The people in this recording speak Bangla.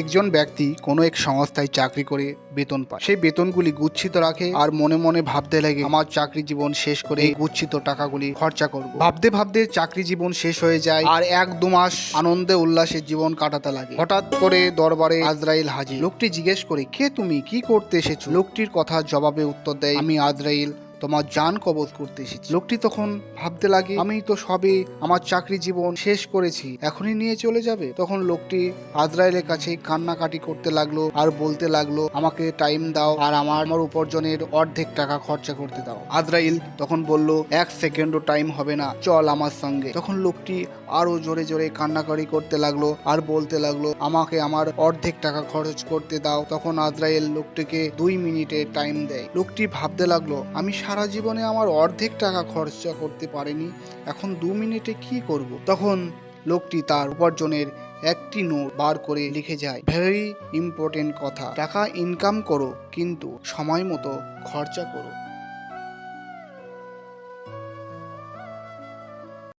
একজন ব্যক্তি কোনো এক সংস্থায় চাকরি করে বেতন পায়। সেই বেতনগুলি গুচ্ছিত রাখে আর মনে মনে ভাবতে লাগে আমার চাকরি জীবন শেষ করে এই গুচ্ছিত টাকাগুলি খরচা করব। ভাবতে ভাবতে চাকরি জীবন শেষ হয়ে যায় আর 1-2 মাস আনন্দে উল্লাসে জীবন কাটাতে লাগে। হঠাৎ করে দরবারে আজরাইল হাজির। লোকটি জিজ্ঞেস করে, কে তুমি, কি করতে এসেছো? লোকটির কথা জবাবে উত্তর দেয়, আমি আজরাইল, তোমার জান কবজ করতে এসেছি। লোকটি তখন ভাবতে লাগে, আমি তো সবে আমার চাকরি জীবন শেষ করেছি, এখনই নিয়ে চলে যাবে? তখন লোকটি আজরাইলের কাছে কান্নাকাটি করতে লাগলো আর বলতে লাগলো, আমাকে টাইম দাও আর আমার উপার্জনের অর্ধেক টাকা খরচা করতে দাও। আজরাইল তখন বলল, 1 সেকেন্ডও টাইম হবে না, চল আমার সঙ্গে। তখন লোকটি আরো জোরে জোরে কান্নাকাটি করতে লাগলো আর বলতে লাগলো, আমাকে আমার অর্ধেক টাকা খরচ করতে দাও। তখন আজরাইল লোকটিকে 2 মিনিটে টাইম দেয়। লোকটি ভাবতে লাগলো, আমি সারা জীবনে আমার অর্ধেক টাকা খরচা করতে পারিনি, এখন 2 মিনিটে কি করব? তখন লোকটি তার উপার্জনের একটি নোট বার করে লিখে যায়, ভেরি ইম্পর্টেন্ট কথা, টাকা ইনকাম করো কিন্তু সময় মতো খরচা করো।